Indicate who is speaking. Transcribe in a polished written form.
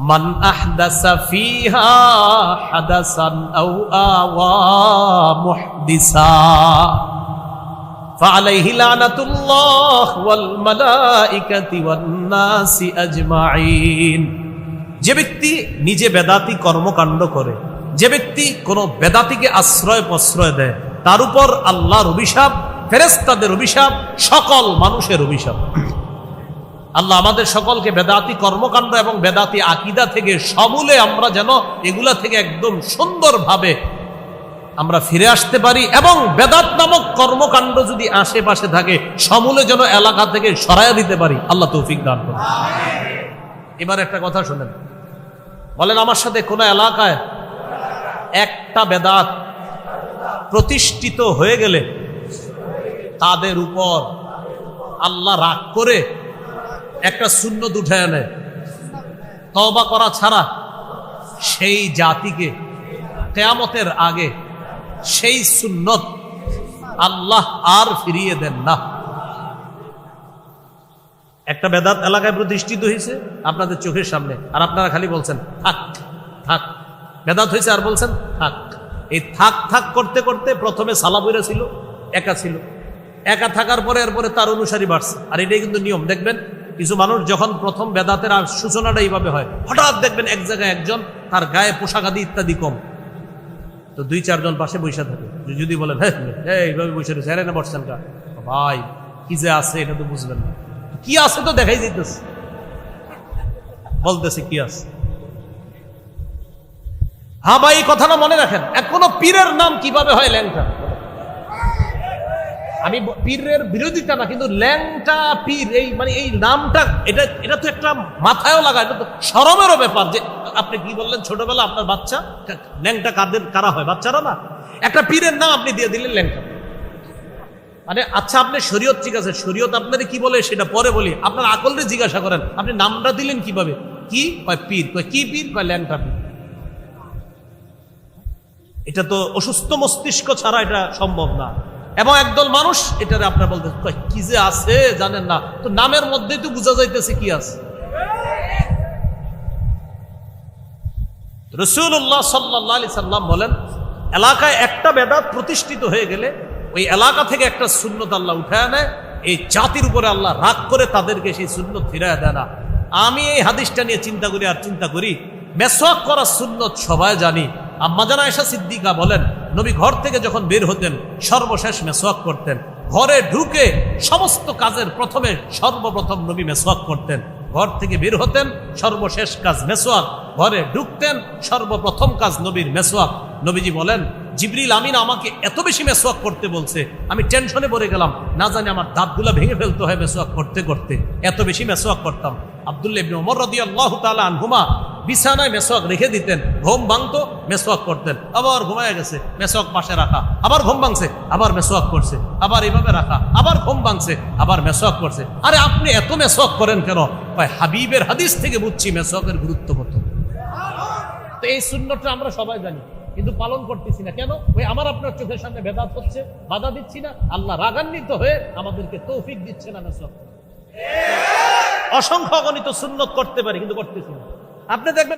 Speaker 1: মান আহদাসা ফিহা হাদাসান আও আওয়া মুহদিসা ফাআলাইহি লানাতুল্লাহ ওয়াল মালাইকাতি ওয়ান নাসি আজমাইন। যে ব্যক্তি নিজে বেদাতি কর্মকাণ্ড করে, যে ব্যক্তি কোন বেদাতিকে আশ্রয় প্রশ্রয় দেয়, তার উপর আল্লাহর অভিশাপ, ফেরেশতাদের অভিশাপ, সকল মানুষের অভিশাপ। আল্লাহ আমাদের সকলকে বেদাতি কর্মকাণ্ড এবং বেদাতি আকীদা থেকে সমূলে আমরা যেন এগুলা থেকে একদম সুন্দরভাবে আমরা ফিরে আসতে পারি, এবং বেদাত নামক কর্মকাণ্ড যদি আশেপাশে থাকে সমূলে যেন এলাকা থেকে সরাইয়া দিতে পারি। আল্লাহ তৌফিক দান করুন। এবার একটা কথা শুনেন, বলেন আমার সাথে কোন এলাকায় একটা বেদাত প্রতিষ্ঠিত হয়ে গেলে তাদের উপর আল্লাহ রাগ করে একটা সুন্নত উঠে আনে, তওবা করা ছাড়া সেই জাতিকে কিয়ামতের আগে সেই সুন্নত আল্লাহ আর ফিরিয়ে দেন না। একটা বেদাত এলাকায় প্রতিষ্ঠিত হয়েছে আপনাদের চোখের সামনে, আর আপনারা খালি বলছেন থাক থাক, বেদাত হয়েছে আর বলছেন থাক। এই থাক থাক করতে করতে প্রথমে সালাফিরা ছিল, একা ছিল, একা থাকার পরে এরপরে তার অনুসারী বাড়ছে। আর এটাই কিন্তু নিয়ম। দেখবেন কিছু মানুষ যখন প্রথম বেদাতের আর সূচনাটা এইভাবে হয়, হঠাৎ দেখবেন এক জায়গায় একজন, তার গায়ে পোশাক আদি ইত্যাদি কম, তো দুই চারজন পাশে বসে থাকে। যদি বলেন হ্যাঁ এইভাবে বসে রয়েছে, হ্যাঁ না বসছেন কা ভাই, কি যে আছে এটা তো বুঝবেন না, কি আছে তো দেখাই যেতেছে, বলতেছে কি আছে। হ্যাঁ ভাই, এই কথাটা মনে রাখেন, এখনো পীরের নাম কিভাবে হয় ল্যাংটা। আমি পীরের বিরোধিতা না, কিন্তু ল্যাংটা পীর এই মানে এই নামটা এটা তো একটা মাথায়ও লাগা, এটা তো শরমেরও ব্যাপার। যে আপনি কি বললেন ছোটবেলা আপনার বাচ্চা ল্যাংটা কারা হয়? বাচ্চারা না। একটা পীরের নাম আপনি দিয়ে দিলেন ল্যাংটা। মানে আচ্ছা, আপনি শরীয়ত ঠিক আছে, শরীয়ত আপনাদের কি বলে সেটা পরে বলি, আপনার আকলরে জিজ্ঞাসা করেন আপনি নামটা দিলেন কিভাবে? কি কয় পীর, কয় কি পীর, কয় ল্যাংটা পীর। এটা তো অসুস্থ মস্তিষ্ক ছাড়া এটা সম্ভব না। এবং একদল মানুষ এটারে আপনার বলতে কি যে আছে জানেন না, তো নামের মধ্যেই তো বোঝা যাইতেছে কি আছে। রাসূলুল্লাহ সাল্লাল্লাহু আলাইহি সাল্লাম বলেন, এলাকায় একটা বেদাত প্রতিষ্ঠিত হয়ে গেলে ওই এলাকা থেকে একটা সুন্নত আল্লাহ উঠায় নেয়, এই জাতির উপরে আল্লাহ রাগ করে তাদেরকে সেই সুন্নত ফিরায় দেয় না। আমি এই হাদিসটা নিয়ে চিন্তা করি আর চিন্তা করি, মেসওয়াক করা সুন্নত সবাই জানি। আম্মা জান আয়েশা সিদ্দিকা বলেন, নবী ঘর থেকে যখন বের হতেন সর্বশেষ মেসওয়াক করতেন। ঘরে ঢুকে সমস্ত কাজের প্রথমে সর্বপ্রথম নবী মেসওয়াক করতেন। ঘর থেকে বের হতেন, সর্বশেষ কাজ মেসওয়াক। ঘরে ঢুকতেন, সর্বপ্রথম কাজ নবীর মেসওয়াক। নবীজি বলেন, জিবরিল আমিন আমাকে এত বেশি মেসওয়াক করতে বলছে, আমি টেনশনে পড়ে গেলাম, না জানি আমার দাঁতগুলা ভেঙে ফেলতে হয় মেসওয়াক করতে করতে, এত বেশি মেসওয়াক করতাম। আব্দুল্লাহ ইবনে ওমর রাদিয়াল্লাহু তাআলা আনহুমা বিছানায় মেসওয়াক রেখে দিতেন, ঘুম ভাঙতো মেসওয়াক করতেন, আবার ঘুমায় গেছে মেসওয়াক পাশে রাখা, আবার ঘুম ভাঙছে আবার মেসওয়াক করছে, আবার এইভাবে রাখা, আবার ঘুম ভাঙছে আবার মেসওয়াক করছে। আরে আপনি এত মেসওয়াক করেন কেন? ভাই হাবিবের হাদিস থেকে বুঝছি মেসওয়াকের গুরুত্ব কত। তো এই সুন্নতটা আমরা সবাই জানি, কিন্তু পালন করতেছি না কেন? ওই আমার আপনার চোখের সামনে বেদাত হচ্ছে, বাধা দিচ্ছি না, আল্লাহ রাগান্বিত হয়ে আমাদেরকে তৌফিক দিচ্ছে না মেসওয়াক। অসংখ্য অগণিত সুন্নত করতে পারি কিন্তু করতেছি না। আপনি দেখবেন